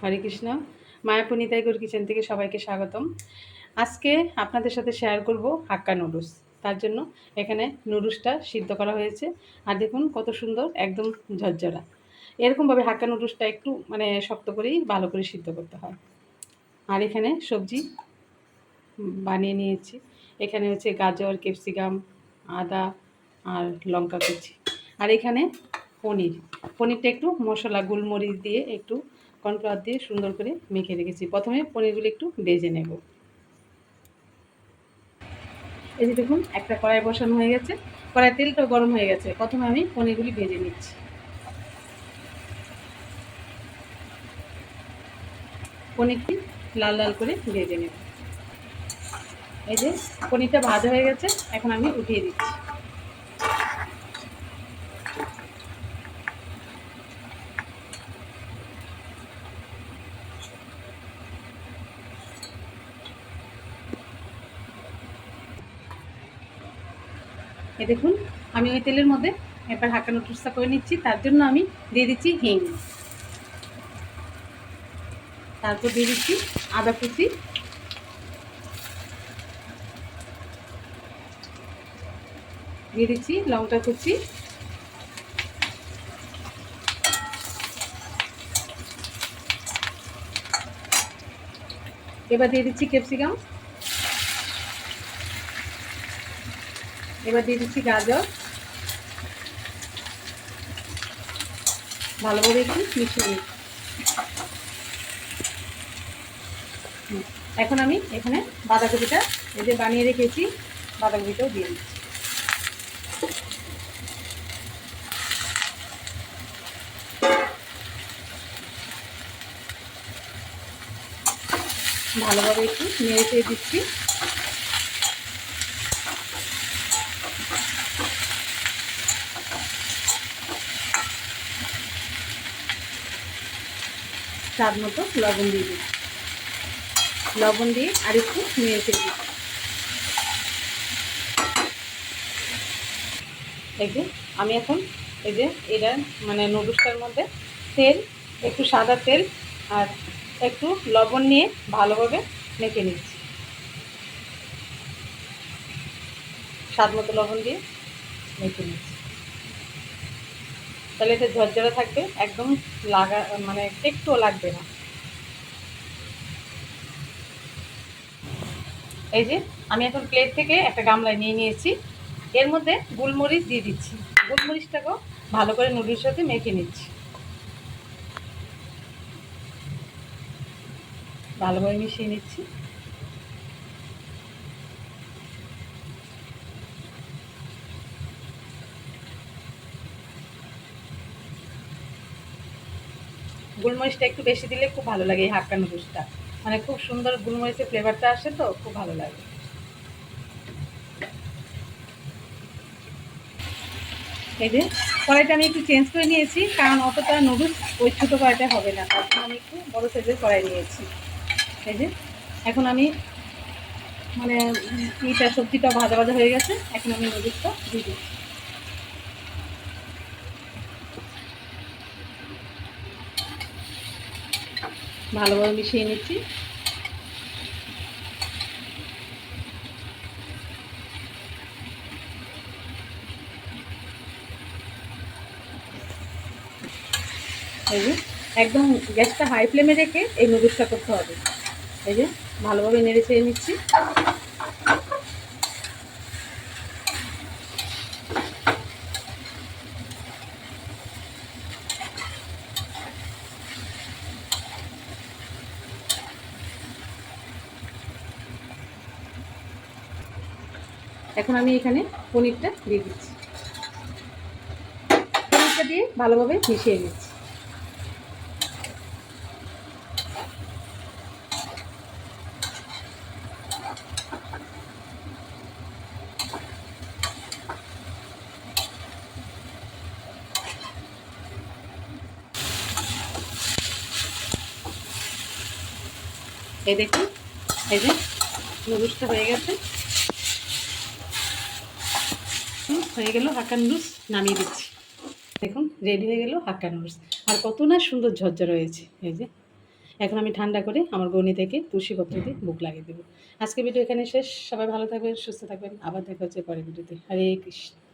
হরে Krishna. মায়াপুনিতাই Gour kitchen থেকে সবাইকে স্বাগতম। আজকে আপনাদের সাথে শেয়ার করব হাক্কা নুডলস। তার জন্য এখানে নুডলসটা সিদ্ধ করা হয়েছে। আর দেখুন কত সুন্দর, একদম ঝরঝরা। এরকমভাবে হাক্কা নুডলসটা একটু শক্ত করেই ভালো করে সিদ্ধ করতে হয়। আর এখানে সবজি বানিয়ে নিয়েছি। এখানে হচ্ছে গাজর, ক্যাপসিকাম, আদা আর লঙ্কা কুচি। আর এখানে পনিরটা একটু মশলা গোলমরিচ দিয়ে একটু কর্নফ্লাওয়ার দিয়ে সুন্দর করে মেখে রেখেছি। প্রথমে পনিরগুলো একটু ভেজে নেব। এই যে দেখুন, একটা কড়াই বসানো হয়ে গেছে, কড়াই তেলটা গরম হয়ে গেছে। প্রথমে আমি পনিরগুলি ভেজে নিচ্ছি। পনিরটি লাল লাল করে ভেজে নেব। এই যে পনিরটা ভাজা হয়ে গেছে, এখন আমি উঠিয়ে দিচ্ছি। এই দেখুন, আমি ওই তেলের মধ্যে এবার হাক্কা নুডলসটা করে নিচ্ছি। তার জন্য আমি দিয়ে দিচ্ছি হিং, তারপর দিয়ে দিচ্ছি আদা কুচি, দিয়ে দিচ্ছি লঙ্কা কুচি, এবার দিয়ে দিচ্ছি ক্যাপসিকাম, এবার দিয়ে দিচ্ছি গাজর। ভালোভাবে একটু মিশিয়ে নিচ্ছি। এখন আমি এখানে বাঁধাকপিটা এই যে বানিয়ে রেখেছি, বাঁধাকপিটাও দিয়ে দিচ্ছি। ভালোভাবে একটু নেড়ে চেড়ে দিচ্ছি। স্বাদ মতো লবণ দিয়ে দিচ্ছি। লবণ দিয়ে আর একটু নেড়ে চেড়ে দিচ্ছি। এই যে আমি এখন এই যে এটা নুডলসটার মধ্যে তেল, একটু সাদা তেল আর একটু লবণ নিয়ে ভালোভাবে মেখে নিচ্ছি। স্বাদ মতো লবণ দিয়ে মেখে নিচ্ছি। তাহলে এটা ঝরঝরা থাকবে, একদম একটুও লাগবে না। এই যে আমি এখন প্লেট থেকে একটা গামলায় নিয়ে নিয়েছি, এর মধ্যে গোলমরিচ দিয়ে দিচ্ছি। গোলমরিচটাকেও ভালো করে নুডলসের সাথে মেখে নিচ্ছি। ভালোভাবে মিশিয়ে নিচ্ছি। গোলমরিচটা একটু বেশি দিলে খুব ভালো লাগে। এই হাক্কা নুডলসটা খুব সুন্দর গোলমরিচের ফ্লেভারটা আসে, তো খুব ভালো লাগে। এই যে কড়াইটা আমি একটু চেঞ্জ করে নিয়েছি, কারণ অতটা নুডলস ওই ছোটো কড়াইটা হবে না, তার জন্য আমি একটু বড়ো সাইজের কড়াই নিয়েছি। এই যে এখন আমি সবজিটা ভাজা ভাজা হয়ে গেছে, এখন আমি নুডলসটা দিয়ে দিচ্ছি। ভালোভাবে মিশিয়ে নিচ্ছি। এই যে একদম গ্যাসটা হাই ফ্লেমে রেখে এই নুডলসটা করতে হবে। এই যে ভালোভাবে নেড়ে চেড়ে নিচ্ছি। এখন আমি এখানে পনিরটা দিয়ে দিচ্ছি। পনিরটা দিয়ে ভালোভাবে মিশিয়ে নিচ্ছি। এই দেখুন, এই যে নুডলসটা হয়ে গেছে, হয়ে গেল হাক্কা নুডলস। নামিয়ে দিচ্ছি। দেখুন রেডি হয়ে গেল হাক্কা নুডলস। আর কত না সুন্দর ঝরঝর হয়েছে। এই যে এখন আমি ঠান্ডা করে আমার গৌনি থেকে তুলসীপত্র দিয়ে বুক লাগিয়ে দেবো। আজকে ভিডিও এখানে শেষ। সবাই ভালো থাকবেন, সুস্থ থাকবেন। আবার দেখা হচ্ছে পরের ভিডিওতে। হরে কৃষ্ণ।